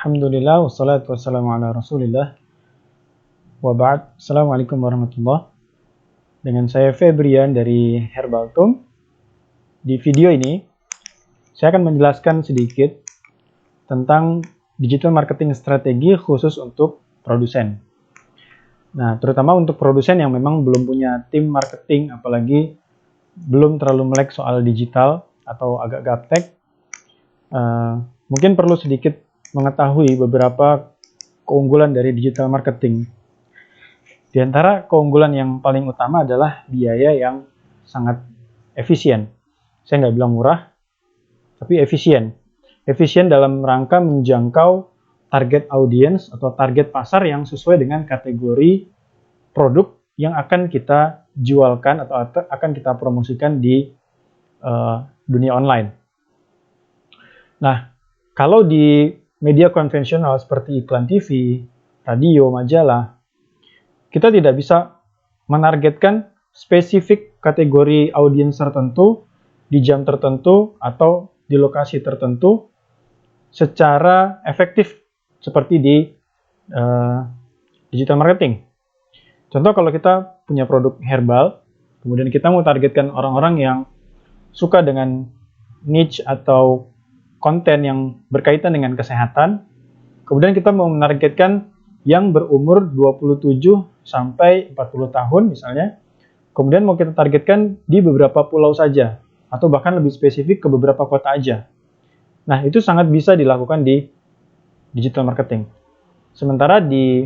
Alhamdulillah, wassalatu wassalamu ala rasulillah, wa ba'd. Assalamualaikum warahmatullahi. Dengan saya Febrian dari Herbaltum. Di video ini, saya akan menjelaskan sedikit tentang digital marketing strategi khusus untuk produsen. Nah, terutama untuk produsen yang memang belum punya tim marketing, apalagi belum terlalu melek soal digital atau agak gaptek, mungkin perlu sedikit mengetahui beberapa keunggulan dari digital marketing. Di antara keunggulan yang paling utama adalah biaya yang sangat efisien. Saya nggak bilang murah, tapi efisien. Efisien dalam rangka menjangkau target audiens atau target pasar yang sesuai dengan kategori produk yang akan kita jualkan atau akan kita promosikan di dunia online. Nah, kalau di media konvensional seperti iklan TV, radio, majalah, kita tidak bisa menargetkan spesifik kategori audiens tertentu di jam tertentu atau di lokasi tertentu secara efektif seperti di digital marketing. Contoh, kalau kita punya produk herbal, kemudian kita mau targetkan orang-orang yang suka dengan niche atau konten yang berkaitan dengan kesehatan, kemudian kita mau menargetkan yang berumur 27 sampai 40 tahun misalnya, kemudian mau kita targetkan di beberapa pulau saja, atau bahkan lebih spesifik ke beberapa kota aja. Nah, itu sangat bisa dilakukan di digital marketing. Sementara di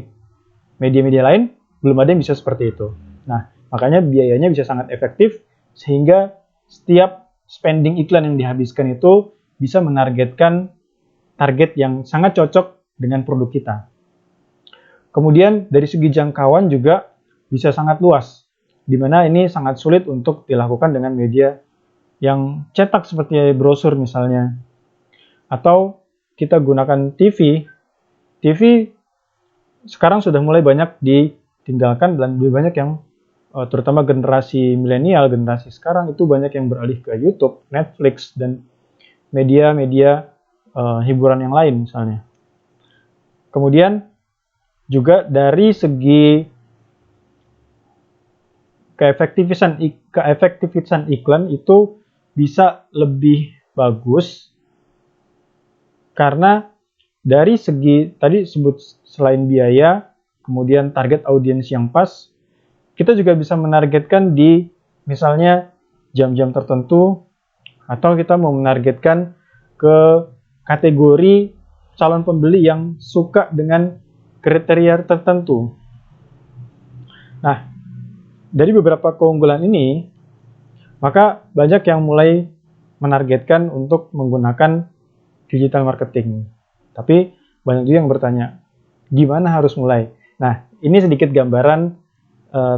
media-media lain, belum ada yang bisa seperti itu. Nah, makanya biayanya bisa sangat efektif, sehingga setiap spending iklan yang dihabiskan itu bisa menargetkan target yang sangat cocok dengan produk kita. Kemudian dari segi jangkauan juga bisa sangat luas, di mana ini sangat sulit untuk dilakukan dengan media yang cetak seperti brosur misalnya. Atau kita gunakan TV. TV sekarang sudah mulai banyak ditinggalkan dan lebih banyak yang terutama generasi milenial, generasi sekarang itu banyak yang beralih ke YouTube, Netflix, dan media-media hiburan yang lain misalnya. Kemudian juga dari segi keefektifan iklan itu bisa lebih bagus karena dari segi tadi sebut selain biaya, kemudian target audiens yang pas, kita juga bisa menargetkan di misalnya jam-jam tertentu, atau kita mau menargetkan ke kategori calon pembeli yang suka dengan kriteria tertentu. Nah, dari beberapa keunggulan ini, maka banyak yang mulai menargetkan untuk menggunakan digital marketing. Tapi banyak juga yang bertanya, gimana harus mulai? Nah, ini sedikit gambaran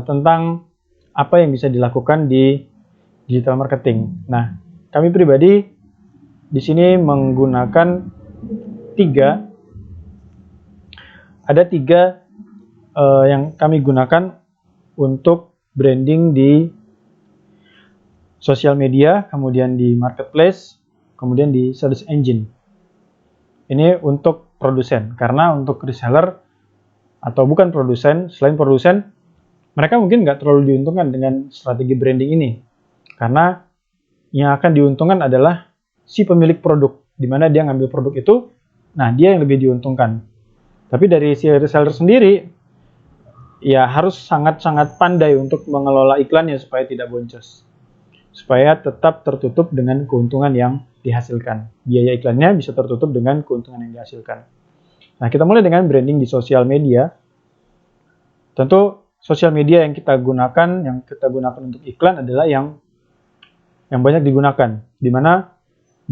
tentang apa yang bisa dilakukan di digital marketing. Nah, kami pribadi di sini menggunakan ada tiga yang kami gunakan untuk branding di sosial media, kemudian di marketplace, kemudian di search engine. Ini untuk produsen, karena untuk reseller atau bukan produsen, selain produsen, mereka mungkin nggak terlalu diuntungkan dengan strategi branding ini, karena yang akan diuntungkan adalah si pemilik produk, di mana dia ngambil produk itu, nah dia yang lebih diuntungkan. Tapi dari si reseller sendiri, ya harus sangat-sangat pandai untuk mengelola iklannya supaya tidak boncos, supaya tetap tertutup dengan keuntungan yang dihasilkan. Biaya iklannya bisa tertutup dengan keuntungan yang dihasilkan. Nah, kita mulai dengan branding di sosial media. Tentu sosial media yang kita gunakan untuk iklan adalah yang banyak digunakan, di mana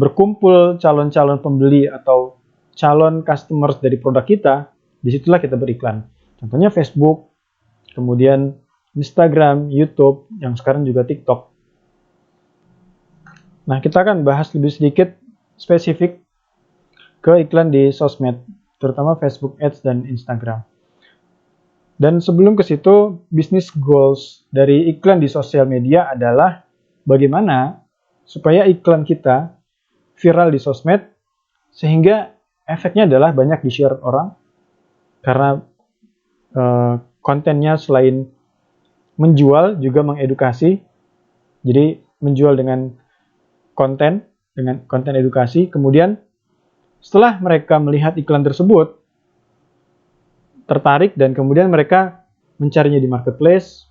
berkumpul calon-calon pembeli atau calon customers dari produk kita, disitulah kita beriklan. Contohnya Facebook, kemudian Instagram, YouTube, yang sekarang juga TikTok. Nah, kita akan bahas lebih sedikit spesifik ke iklan di sosmed, terutama Facebook Ads dan Instagram. Dan sebelum ke situ, business goals dari iklan di sosial media adalah bagaimana supaya iklan kita viral di sosmed, sehingga efeknya adalah banyak di-share orang karena kontennya selain menjual juga mengedukasi. Jadi menjual dengan konten edukasi. Kemudian setelah mereka melihat iklan tersebut, tertarik dan kemudian mereka mencarinya di marketplace,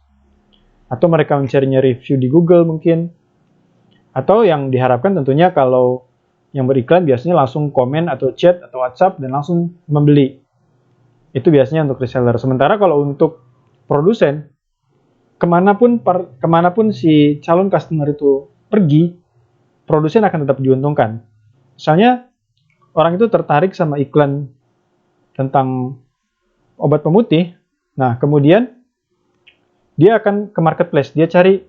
atau mereka mencarinya review di Google mungkin, atau yang diharapkan tentunya kalau yang beriklan biasanya langsung komen atau chat atau WhatsApp dan langsung membeli. Itu biasanya untuk reseller. Sementara kalau untuk produsen, kemanapun si calon customer itu pergi, produsen akan tetap diuntungkan. Misalnya orang itu tertarik sama iklan tentang obat pemutih, nah kemudian dia akan ke marketplace, dia cari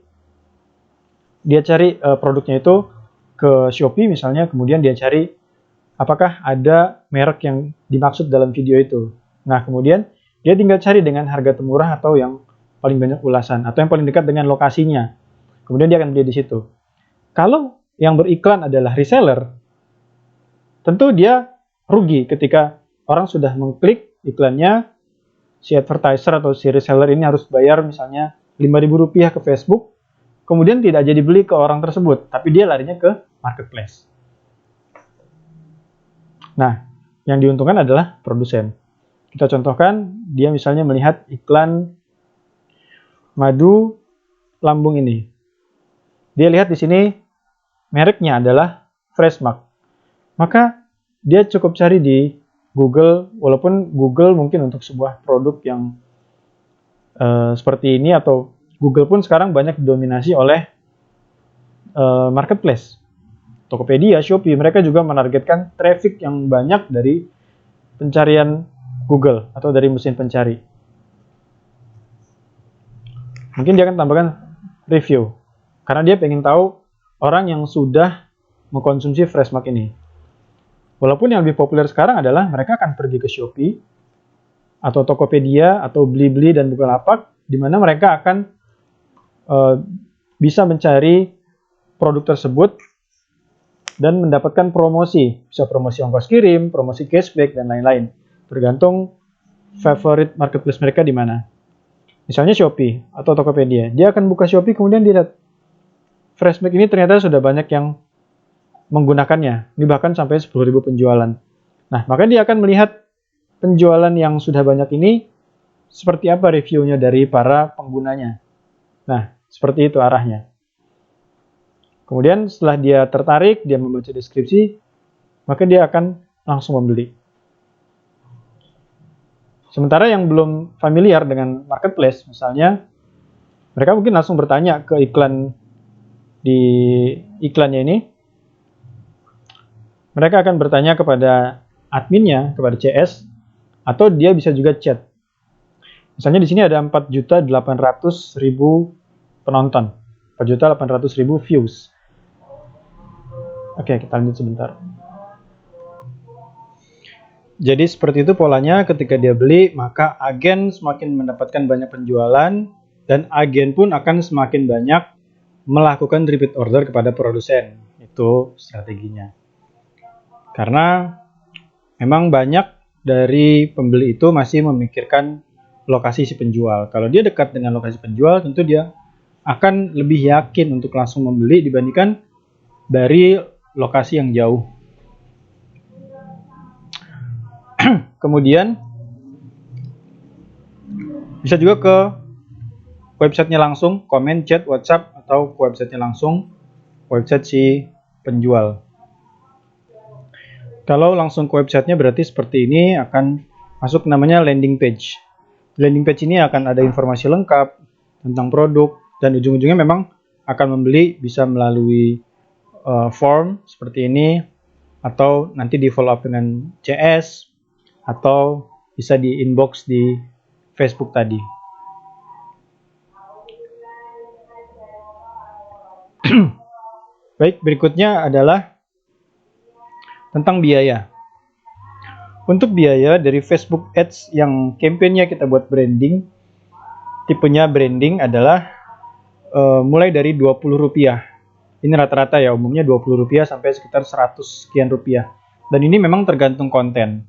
produknya itu ke Shopee misalnya, kemudian dia cari apakah ada merek yang dimaksud dalam video itu. Nah kemudian dia tinggal cari dengan harga termurah atau yang paling banyak ulasan atau yang paling dekat dengan lokasinya. Kemudian dia akan beli di situ. Kalau yang beriklan adalah reseller, tentu dia rugi ketika orang sudah mengklik iklannya, si advertiser atau si reseller ini harus bayar misalnya Rp5.000 ke Facebook, kemudian tidak jadi beli ke orang tersebut, tapi dia larinya ke marketplace. Nah, yang diuntungkan adalah produsen. Kita contohkan, dia misalnya melihat iklan madu lambung ini. Dia lihat di sini mereknya adalah Freshmark. Maka dia cukup cari di Google, walaupun Google mungkin untuk sebuah produk yang seperti ini, atau Google pun sekarang banyak didominasi oleh marketplace. Tokopedia, Shopee, mereka juga menargetkan traffic yang banyak dari pencarian Google atau dari mesin pencari. Mungkin dia akan tambahkan review, karena dia pengen tahu orang yang sudah mengkonsumsi Freshmark ini. Walaupun yang lebih populer sekarang adalah mereka akan pergi ke Shopee atau Tokopedia atau Blibli dan Bukalapak, di mana mereka akan bisa mencari produk tersebut dan mendapatkan promosi. Bisa promosi ongkos kirim, promosi cashback, dan lain-lain. Tergantung favorite marketplace mereka di mana. Misalnya Shopee atau Tokopedia. Dia akan buka Shopee, kemudian dilihat Freshmark ini ternyata sudah banyak yang menggunakannya. Ini bahkan sampai 10.000 penjualan. Nah, maka dia akan melihat penjualan yang sudah banyak ini seperti apa reviewnya dari para penggunanya. Nah, seperti itu arahnya. Kemudian setelah dia tertarik, dia membaca deskripsi, maka dia akan langsung membeli. Sementara yang belum familiar dengan marketplace, misalnya, mereka mungkin langsung bertanya ke iklan di iklannya ini. Mereka akan bertanya kepada adminnya, kepada CS, atau dia bisa juga chat. Misalnya di sini ada 4.800.000 penonton, 4.800.000 views. Oke, kita lanjut sebentar. Jadi seperti itu polanya, ketika dia beli, maka agen semakin mendapatkan banyak penjualan, dan agen pun akan semakin banyak melakukan repeat order kepada produsen. Itu strateginya. Karena memang banyak dari pembeli itu masih memikirkan lokasi si penjual. Kalau dia dekat dengan lokasi penjual, tentu dia akan lebih yakin untuk langsung membeli dibandingkan dari lokasi yang jauh. Kemudian bisa juga ke websitenya langsung, komen, chat, WhatsApp, atau ke websitenya langsung, website si penjual. Kalau langsung ke websitenya berarti seperti ini, akan masuk namanya landing page. Landing page ini akan ada informasi lengkap tentang produk, dan ujung-ujungnya memang akan membeli, bisa melalui form seperti ini, atau nanti di follow up dengan CS, atau bisa di inbox di Facebook tadi. Baik, berikutnya adalah tentang biaya. Untuk biaya dari Facebook Ads yang campaign-nya kita buat branding, tipenya branding adalah mulai dari Rp20. Ini rata-rata ya, umumnya Rp20 sampai sekitar 100 sekian rupiah. Dan ini memang tergantung konten.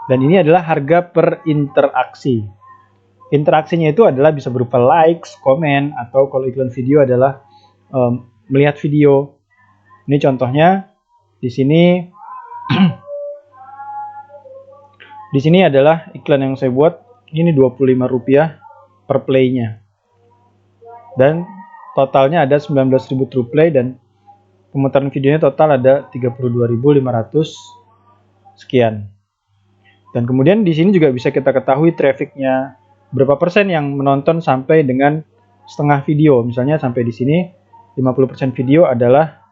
Dan ini adalah harga per interaksi. Interaksinya itu adalah bisa berupa likes, komen, atau kalau iklan video adalah melihat video. Ini contohnya di sini. Di sini adalah iklan yang saya buat. Ini Rp25 per play-nya. Dan totalnya ada 19.000 true play dan pemutaran videonya total ada 32.500 sekian. Dan kemudian di sini juga bisa kita ketahui trafficnya berapa persen yang menonton sampai dengan setengah video. Misalnya sampai di sini 50% video adalah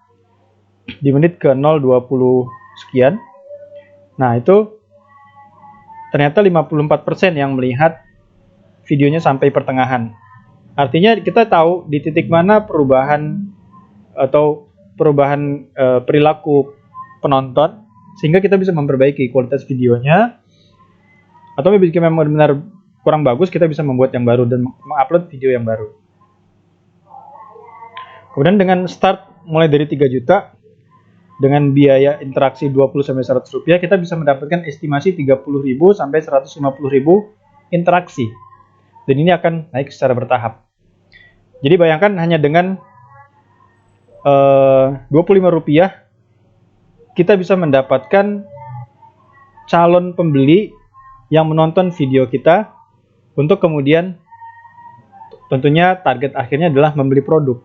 di menit ke 0,20 sekian. Nah, itu ternyata 54% yang melihat videonya sampai pertengahan. Artinya kita tahu di titik mana perubahan atau perubahan perilaku penonton, sehingga kita bisa memperbaiki kualitas videonya. Atau jika memang benar kurang bagus, kita bisa membuat yang baru dan mengupload video yang baru. Kemudian dengan start mulai dari 3 juta, dengan biaya interaksi 20-100 rupiah, kita bisa mendapatkan estimasi 30.000 sampai 150.000 interaksi. Dan ini akan naik secara bertahap. Jadi bayangkan hanya dengan Rp25, kita bisa mendapatkan calon pembeli yang menonton video kita, untuk kemudian tentunya target akhirnya adalah membeli produk.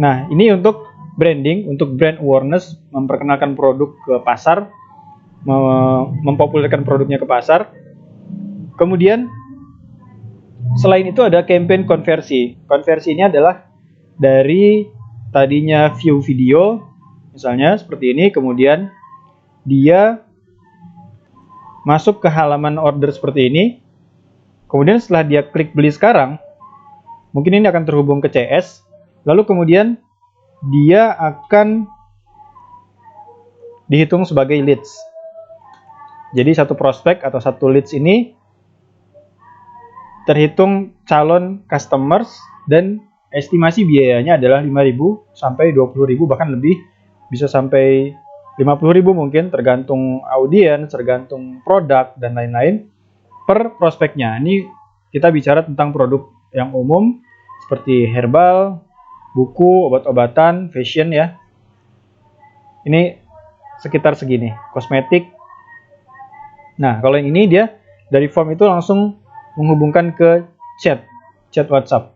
Nah, ini untuk branding, untuk brand awareness, memperkenalkan produk ke pasar, mempopulerkan produknya ke pasar. Kemudian selain itu ada campaign konversi. Konversi ini adalah dari tadinya view video, misalnya seperti ini, kemudian dia masuk ke halaman order seperti ini. Kemudian setelah dia klik beli sekarang, mungkin ini akan terhubung ke CS. Lalu kemudian dia akan dihitung sebagai leads. Jadi satu prospek atau satu leads ini terhitung calon customers dan estimasi biayanya adalah 5.000 sampai 20.000, bahkan lebih, bisa sampai 50.000 mungkin, tergantung audiens, tergantung produk dan lain-lain per prospeknya. Ini kita bicara tentang produk yang umum seperti herbal, buku, obat-obatan, fashion ya. Ini sekitar segini, kosmetik. Nah, kalau yang ini dia dari form itu langsung menghubungkan ke chat WhatsApp.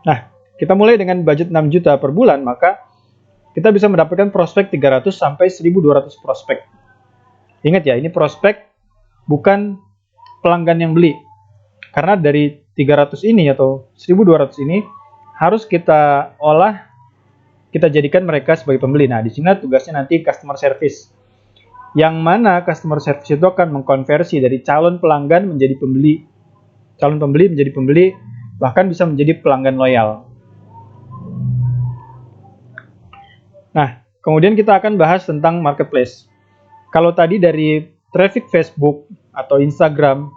Nah, kita mulai dengan budget 6 juta per bulan, maka kita bisa mendapatkan prospek 300 sampai 1.200 prospek. Ingat ya, ini prospek, bukan pelanggan yang beli. Karena dari 300 ini atau 1.200 ini harus kita olah, kita jadikan mereka sebagai pembeli. Nah, di sini tugasnya nanti customer service. Yang mana customer service itu akan mengkonversi dari calon pelanggan menjadi pembeli. Calon pembeli menjadi pembeli, bahkan bisa menjadi pelanggan loyal. Nah, kemudian kita akan bahas tentang marketplace. Kalau tadi dari traffic Facebook atau Instagram,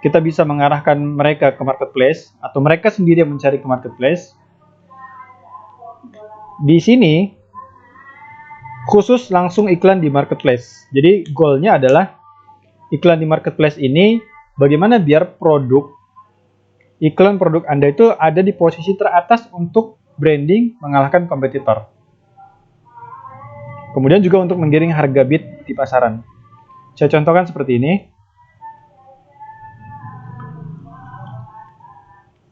kita bisa mengarahkan mereka ke marketplace, atau mereka sendiri yang mencari ke marketplace. Di sini khusus langsung iklan di marketplace. Jadi goalnya adalah iklan di marketplace ini bagaimana biar iklan produk Anda itu ada di posisi teratas untuk branding, mengalahkan kompetitor. Kemudian juga untuk menggiring harga bid di pasaran. Saya contohkan seperti ini.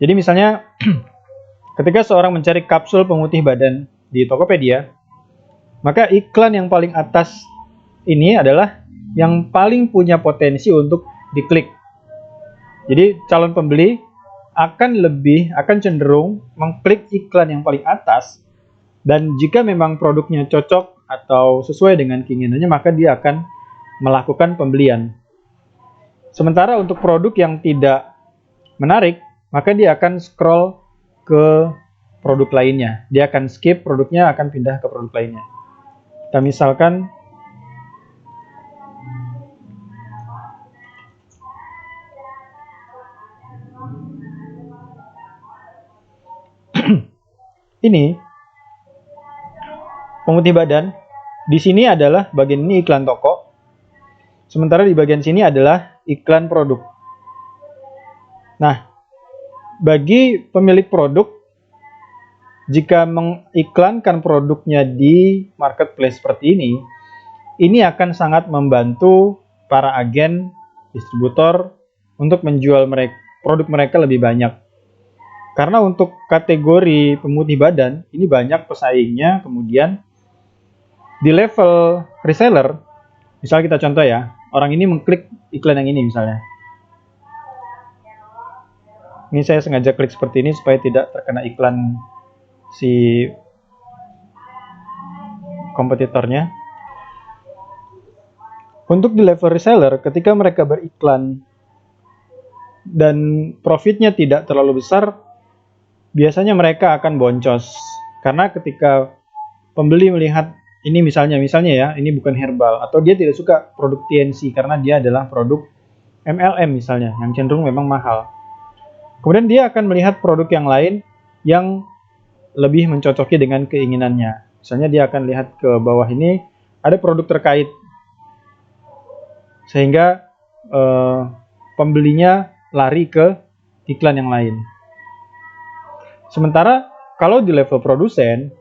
Jadi misalnya ketika seorang mencari kapsul pemutih badan di Tokopedia, maka iklan yang paling atas ini adalah yang paling punya potensi untuk diklik. Jadi calon pembeli akan cenderung mengklik iklan yang paling atas, dan jika memang produknya cocok atau sesuai dengan keinginannya, maka dia akan melakukan pembelian. Sementara untuk produk yang tidak menarik, maka dia akan scroll ke produk lainnya. Dia akan skip produknya, akan pindah ke produk lainnya. Kita misalkan ini pemutih badan. Di sini adalah bagian ini iklan toko. Sementara di bagian sini adalah iklan produk. Nah, bagi pemilik produk, jika mengiklankan produknya di marketplace seperti ini akan sangat membantu para agen, distributor untuk menjual produk mereka lebih banyak. Karena untuk kategori pemutih badan, ini banyak pesaingnya, kemudian di level reseller, misalnya kita contoh ya, orang ini mengklik iklan yang ini misalnya. Ini saya sengaja klik seperti ini supaya tidak terkena iklan si kompetitornya. Untuk di level reseller, ketika mereka beriklan dan profitnya tidak terlalu besar, biasanya mereka akan boncos. Karena ketika pembeli melihat ini misalnya ya, ini bukan herbal, atau dia tidak suka produk TNC karena dia adalah produk MLM misalnya, yang cenderung memang mahal. Kemudian dia akan melihat produk yang lain yang lebih mencocoki dengan keinginannya. Misalnya dia akan lihat ke bawah ini, ada produk terkait. Sehingga pembelinya lari ke iklan yang lain. Sementara kalau di level produsen,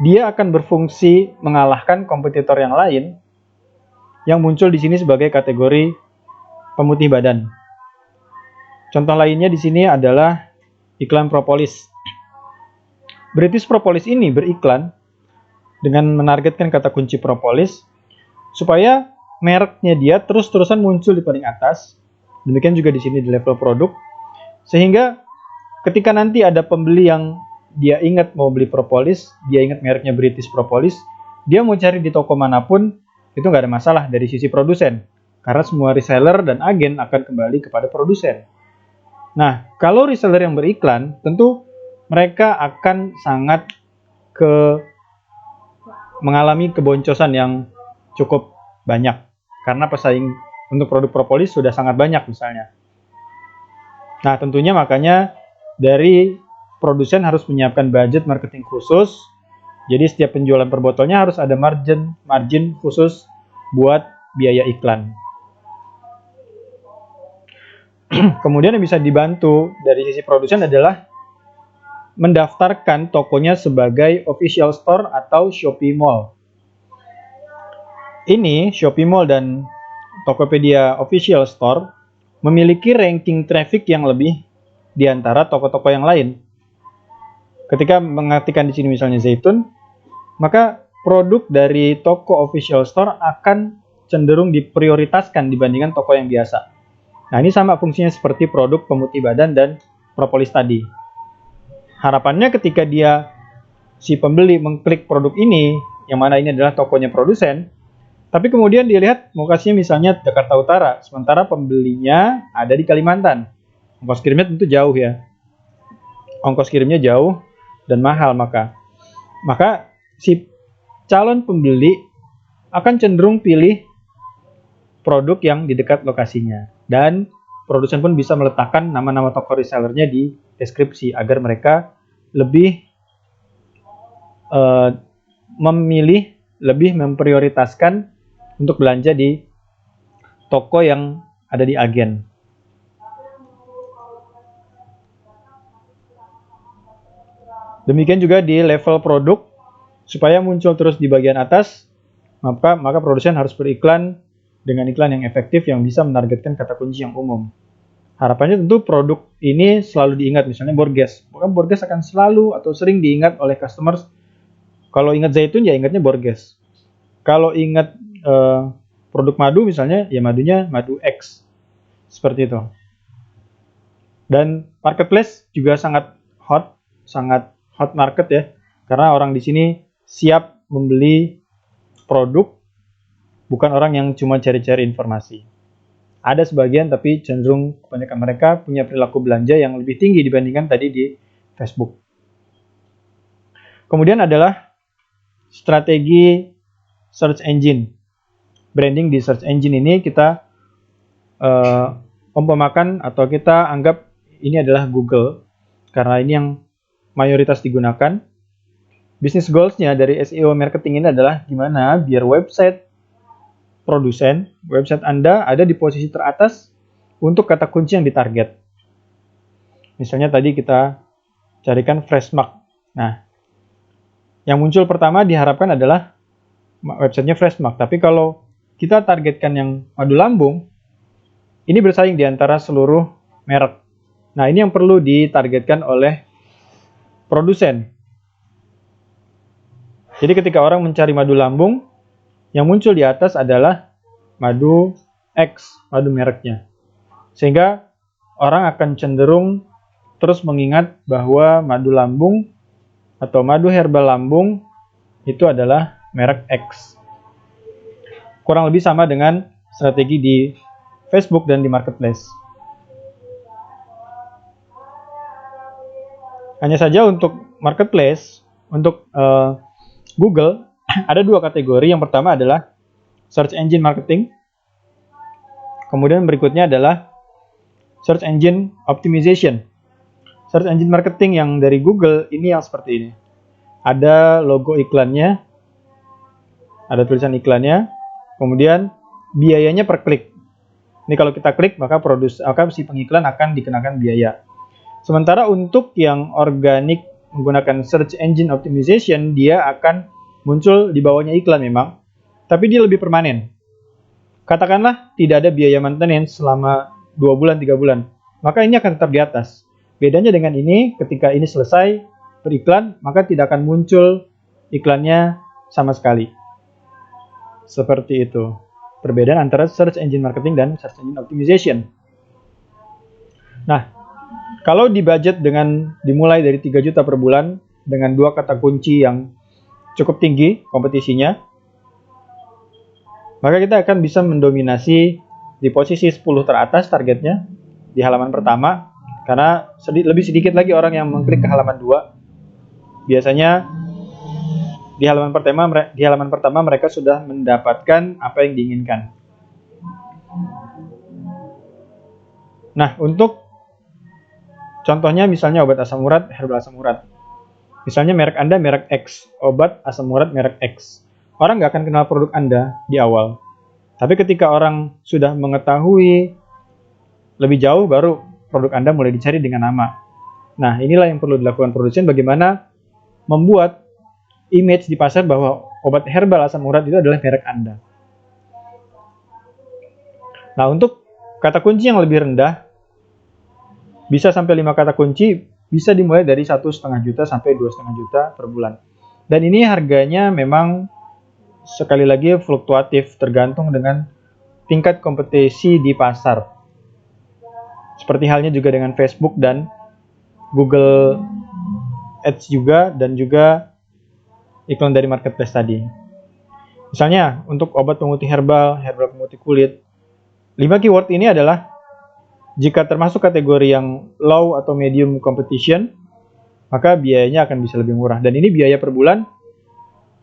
dia akan berfungsi mengalahkan kompetitor yang lain yang muncul di sini sebagai kategori pemutih badan. Contoh lainnya di sini adalah iklan propolis. British Propolis ini beriklan dengan menargetkan kata kunci propolis supaya mereknya dia terus-terusan muncul di paling atas. Demikian juga di sini di level produk. Sehingga ketika nanti ada pembeli yang dia ingat mau beli propolis, dia ingat mereknya British Propolis, dia mau cari di toko manapun, itu nggak ada masalah dari sisi produsen. Karena semua reseller dan agen akan kembali kepada produsen. Nah, kalau reseller yang beriklan, tentu mereka akan sangat mengalami keboncosan yang cukup banyak. Karena pesaing untuk produk propolis sudah sangat banyak misalnya. Nah, tentunya makanya dari produsen harus menyiapkan budget marketing khusus. Jadi setiap penjualan per botolnya harus ada margin khusus buat biaya iklan. Kemudian yang bisa dibantu dari sisi produsen adalah mendaftarkan tokonya sebagai official store atau Shopee Mall. Ini Shopee Mall dan Tokopedia Official Store memiliki ranking traffic yang lebih di antara toko-toko yang lain. Ketika mengartikan di sini misalnya zaitun, maka produk dari toko official store akan cenderung diprioritaskan dibandingkan toko yang biasa. Nah, ini sama fungsinya seperti produk pemutih badan dan propolis tadi. Harapannya ketika si pembeli mengklik produk ini, yang mana ini adalah tokonya produsen, tapi kemudian dilihat lokasinya misalnya Jakarta Utara, sementara pembelinya ada di Kalimantan. Ongkos kirimnya tentu jauh ya. Ongkos kirimnya jauh dan mahal, maka si calon pembeli akan cenderung pilih produk yang di dekat lokasinya. Dan produsen pun bisa meletakkan nama-nama toko resellernya di deskripsi agar mereka lebih memprioritaskan untuk belanja di toko yang ada di agen. Demikian juga di level produk, supaya muncul terus di bagian atas, maka produsen harus beriklan dengan iklan yang efektif yang bisa menargetkan kata kunci yang umum. Harapannya tentu produk ini selalu diingat, misalnya Borges. Borges akan selalu atau sering diingat oleh customers. Kalau ingat zaitun ya ingatnya Borges. Kalau ingat produk madu misalnya, ya madunya madu X. Seperti itu. Dan marketplace juga sangat hot market ya. Karena orang di sini siap membeli produk, bukan orang yang cuma cari-cari informasi. Ada sebagian, tapi cenderung kebanyakan mereka punya perilaku belanja yang lebih tinggi dibandingkan tadi di Facebook. Kemudian adalah strategi search engine. Branding di search engine ini kita umpamakan atau kita anggap ini adalah Google, karena ini yang mayoritas digunakan. Bisnis goals-nya dari SEO marketing ini adalah gimana biar website produsen, website Anda ada di posisi teratas untuk kata kunci yang ditarget. Misalnya tadi kita carikan Freshmark. Nah, yang muncul pertama diharapkan adalah websitenya Freshmark. Tapi kalau kita targetkan yang madu lambung, ini bersaing di antara seluruh merek. Nah, ini yang perlu ditargetkan oleh produsen. Jadi ketika orang mencari madu lambung, yang muncul di atas adalah madu X, madu mereknya. Sehingga orang akan cenderung terus mengingat bahwa madu lambung atau madu herbal lambung itu adalah merek X. Kurang lebih sama dengan strategi di Facebook dan di marketplace. Hanya saja untuk marketplace, untuk Google, ada dua kategori. Yang pertama adalah search engine marketing. Kemudian berikutnya adalah search engine optimization. Search engine marketing yang dari Google ini yang seperti ini. Ada logo iklannya, ada tulisan iklannya, kemudian biayanya per klik. Ini kalau kita klik maka si pengiklan akan dikenakan biaya. Sementara untuk yang organik menggunakan search engine optimization, dia akan muncul di bawahnya iklan memang, tapi dia lebih permanen. Katakanlah tidak ada biaya maintenance selama 2 bulan, 3 bulan, maka ini akan tetap di atas. Bedanya dengan ini, ketika ini selesai beriklan, maka tidak akan muncul iklannya sama sekali. Seperti itu. Perbedaan antara search engine marketing dan search engine optimization. Nah, kalau di budget dengan dimulai dari 3 juta per bulan dengan 2 kata kunci yang cukup tinggi kompetisinya, maka kita akan bisa mendominasi di posisi 10 teratas targetnya di halaman pertama, karena lebih sedikit lagi orang yang mengklik ke halaman 2. Biasanya di halaman pertama mereka sudah mendapatkan apa yang diinginkan. Nah, untuk contohnya misalnya obat asam urat, herbal asam urat. Misalnya merek Anda merek X, obat asam urat merek X. Orang nggak akan kenal produk Anda di awal. Tapi ketika orang sudah mengetahui lebih jauh, baru produk Anda mulai dicari dengan nama. Nah, inilah yang perlu dilakukan produsen, bagaimana membuat image di pasar bahwa obat herbal asam urat itu adalah merek Anda. Nah, untuk kata kunci yang lebih rendah, bisa sampai 5 kata kunci, bisa dimulai dari 1,5 juta sampai 2,5 juta per bulan. Dan ini harganya memang sekali lagi fluktuatif, tergantung dengan tingkat kompetisi di pasar. Seperti halnya juga dengan Facebook dan Google Ads juga, dan juga iklan dari marketplace tadi. Misalnya untuk obat pemutih herbal, herbal pemutih kulit, 5 keyword ini adalah jika termasuk kategori yang low atau medium competition, maka biayanya akan bisa lebih murah. Dan ini biaya per bulan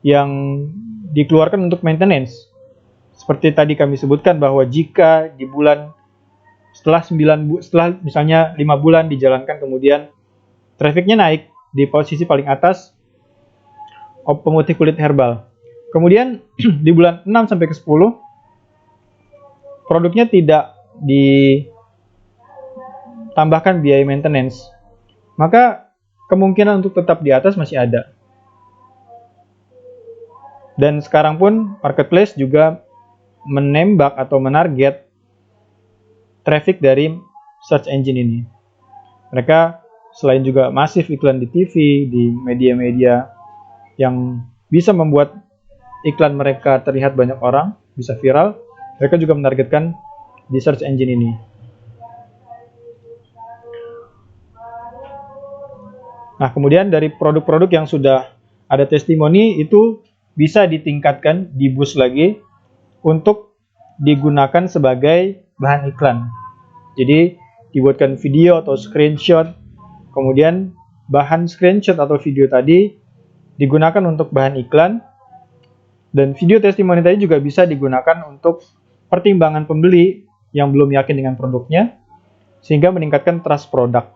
yang dikeluarkan untuk maintenance. Seperti tadi kami sebutkan bahwa jika di bulan setelah misalnya 5 bulan dijalankan, kemudian trafficnya naik di posisi paling atas pemutih kulit herbal. Kemudian di bulan 6 sampai ke 10 produknya tidak ditambahkan biaya maintenance, maka kemungkinan untuk tetap di atas masih ada. Dan sekarang pun marketplace juga menembak atau menarget traffic dari search engine ini. Mereka selain juga masif iklan di TV, di media-media yang bisa membuat iklan mereka terlihat banyak orang, bisa viral, mereka juga menargetkan di search engine ini. Nah, kemudian dari produk-produk yang sudah ada testimoni itu bisa ditingkatkan, di-boost lagi untuk digunakan sebagai bahan iklan. Jadi dibuatkan video atau screenshot, kemudian bahan screenshot atau video tadi digunakan untuk bahan iklan, dan video testimoni tadi juga bisa digunakan untuk pertimbangan pembeli yang belum yakin dengan produknya, sehingga meningkatkan trust produk.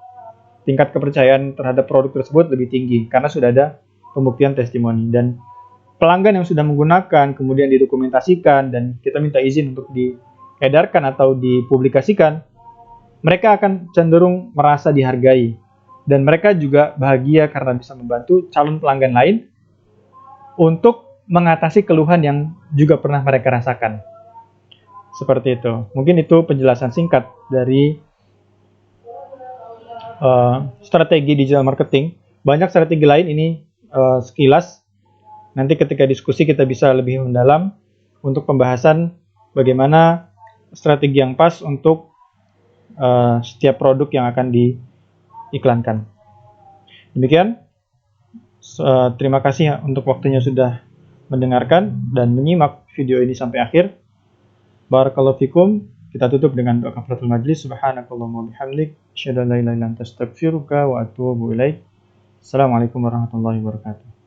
Tingkat kepercayaan terhadap produk tersebut lebih tinggi karena sudah ada pembuktian testimoni. Dan pelanggan yang sudah menggunakan, kemudian didokumentasikan, dan kita minta izin untuk diedarkan atau dipublikasikan, mereka akan cenderung merasa dihargai. Dan mereka juga bahagia karena bisa membantu calon pelanggan lain untuk mengatasi keluhan yang juga pernah mereka rasakan. Seperti itu. Mungkin itu penjelasan singkat dari strategi digital marketing. Banyak strategi lain ini sekilas. Nanti ketika diskusi kita bisa lebih mendalam untuk pembahasan bagaimana strategi yang pas untuk setiap produk yang akan diiklankan. Demikian, terima kasih untuk waktunya sudah mendengarkan dan menyimak video ini sampai akhir. Barakallahu fikum. Kita tutup dengan doa kafaratul majlis. Subhanakallahumma wa bihamdik, asyhadu an la ilaha illa anta astaghfiruka wa atubu ilaik. Assalamualaikum warahmatullahi wabarakatuh.